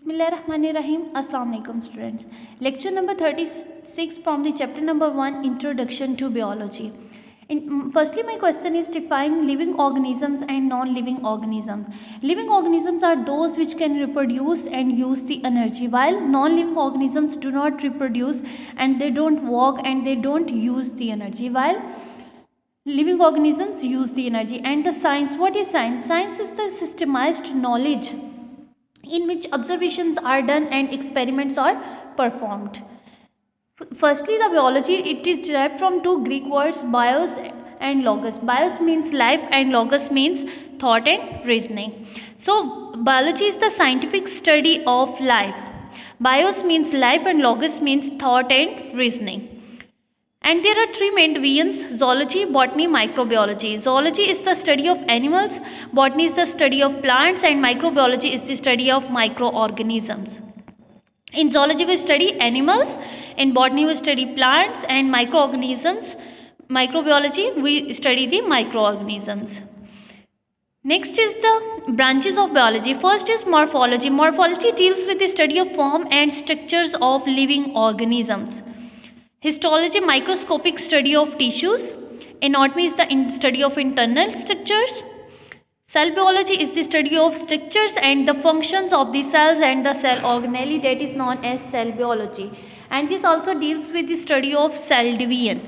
Bismillahirrahmanirrahim. Assalamu alaikum students. Lecture number 36 from the chapter number 1, Introduction to Biology. Firstly, my question is define living organisms and non-living organisms. Living organisms are those which can reproduce and use the energy, while non-living organisms do not reproduce and they don't walk and they don't use the energy, while living organisms use the energy. And the science, what is science? Science is the systemized knowledge in which observations are done and experiments are performed. Firstly, the biology, it is derived from two Greek words, bios and logos. Bios means life and logos means thought and reasoning. So biology is the scientific study of life. Bios means life and logos means thought and reasoning. And there are three main divisions: zoology, botany, microbiology. Zoology is the study of animals, botany is the study of plants, and microbiology is the study of microorganisms. In zoology we study animals, in botany we study plants, and microbiology we study the microorganisms. Next is the branches of biology. First is morphology. Morphology deals with the study of form and structures of living organisms. Histology, microscopic study of tissues. Anatomy is the study of internal structures. Cell biology is the study of structures and the functions of the cells and the cell organelle, that is known as cell biology. And this also deals with the study of cell division.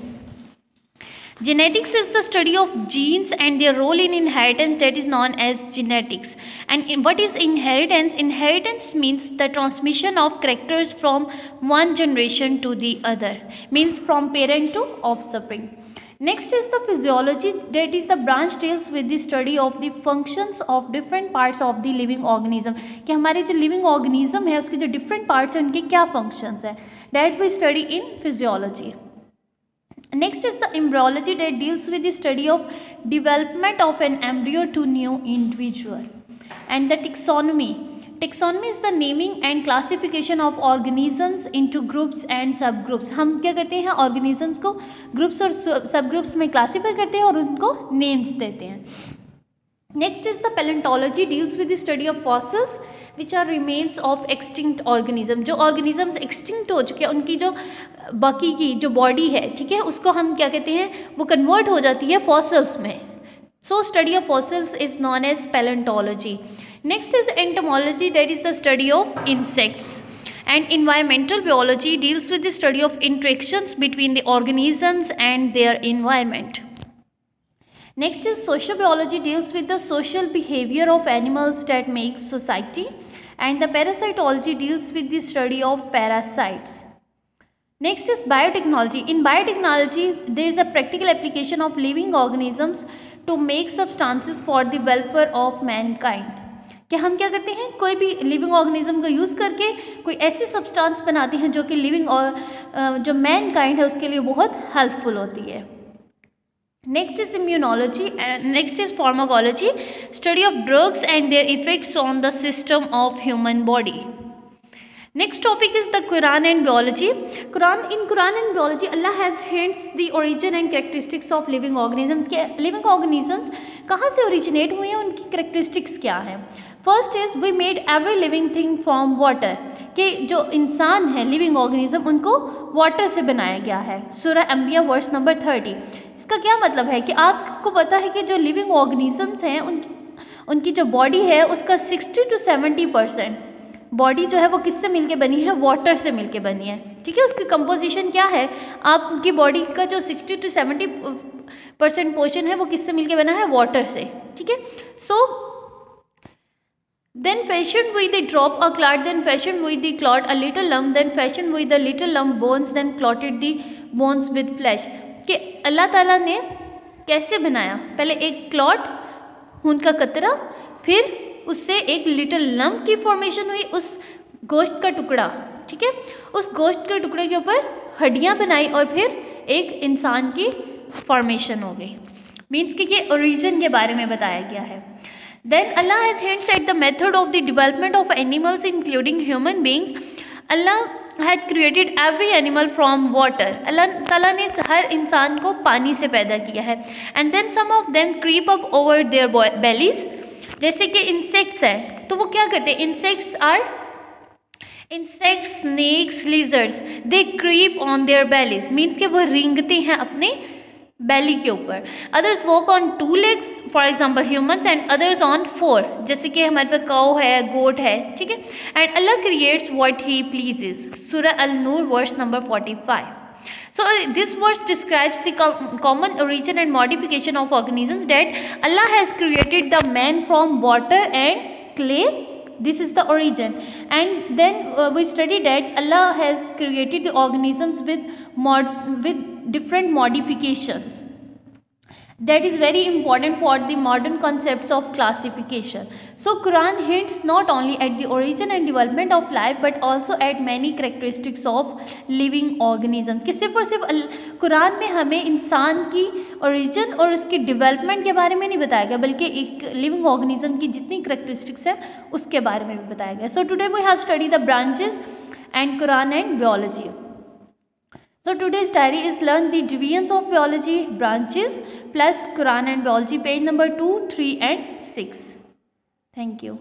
Genetics is the study of genes and their role in inheritance, that is known as genetics. And what is inheritance? Inheritance means the transmission of characters from one generation to the other, means from parent to offspring. Next is the physiology, that is the branch deals with the study of the functions of different parts of the living organism, कि हमारे जो living organism है उसके जो different parts हैं उनके क्या functions हैं, that we study in physiology. Next is the embryology, that deals with the study of development of an embryo to new individual. And the taxonomy. Taxonomy is the naming and classification of organisms into groups and subgroups. हम क्या करते हैं, organisms को groups और subgroups में classify करते हैं और उनको names देते हैं. Next is the paleontology, deals with the study of fossils which are remains of extinct organism. जो organisms extinct हो चुके हैं उनकी जो बाकी की जो body है, ठीक है, उसको हम क्या कहते हैं, वो convert हो जाती है fossils में. So study of fossils is known as paleontology. Next is entomology, that is the study of insects. And environmental biology deals with the study of interactions between the organisms and their environment. Next is sociobiology, deals with the social behavior of animals that make society. And the parasitology deals with the study of parasites. Next is biotechnology. In biotechnology, there is a practical application of living organisms to make substances for the welfare of mankind. कि हम क्या करते हैं, कोई भी living organism का use करके कोई ऐसी सब्सटेंस बनाते हैं जो कि लिविंग और जो मैनकाइंड है उसके लिए बहुत हेल्पफुल होती है. Next is immunology and next is pharmacology, study of drugs and there effects on the system of human body. Next topic is the Quran and biology. In Quran and biology, Allah has hints the origin and characteristics of living organisms. के living organisms कहाँ से originate हुए हैं, उनकी characteristics क्या हैं. First is we made every living thing from water. कि जो इंसान है living organism उनको water से बनाया गया है. सूरह अंबिया वर्स नंबर 30. इसका क्या मतलब है कि आपको पता है कि जो living organisms हैं उनकी जो body है उसका 60 to 70% बॉडी जो है वो किससे मिलके बनी है, वाटर से मिलके बनी है. ठीक है, उसकी कंपोजिशन क्या है, आपकी बॉडी का जो 60 to 70% पोर्शन है वो किससे मिलके बना है, वाटर से. ठीक है, so then fashion with the drop a clot, then fashion with the clot a little lump, then fashion with the little lump bones, then clotted the bones with flesh. कि अल्लाह ताला ने कैसे बनाया, पहले एक क्लॉट, खून का कतरा, फिर उससे एक लिटिल लम्प की फॉर्मेशन हुई, उस गोश्त का टुकड़ा, ठीक है, उस गोश्त के टुकड़े के ऊपर हड्डियां बनाई और फिर एक इंसान की फॉर्मेशन हो गई. मीन्स कि ये ओरिजिन के बारे में बताया गया है. Then Allah has hints at the method of the development of animals including human beings. Allah had created every animal from water. Allah Taala ने हर इंसान को पानी से पैदा किया है. And then some of them creep up over their bellies. जैसे कि इंसेक्ट्स हैं तो वो क्या करते हैं, insects are insect, snakes, lizards they creep on their bellies, means कि वो रेंगते हैं अपने बेली के ऊपर. Others walk on 2 legs, for example humans, and others on 4, जैसे कि हमारे पास काउ है, गोट है, ठीक है. And Allah creates what he pleases. सूरह अल-नूर verse number 45. So this verse describes the common origin and modification of organisms, that Allah has created the man from water and clay. This is the origin. And then we study that Allah has created the organisms with different modifications. That is very important for the modern concepts of classification. So Quran hints not only at the origin and development of life but also at many characteristics of living organisms. कि सिर्फ और सिर्फ कुरान में हमें इंसान की origin और उसकी डेवलपमेंट के बारे में नहीं बताया गया, बल्कि एक लिविंग ऑर्गेनिज्म की जितनी करेक्टरिस्टिक्स है उसके बारे में भी बताया गया. So today we have study the branches and Quran and biology. So today's diary is learn the divisions of biology, branches plus Quran and biology, page number 2, 3 and 6. Thank you.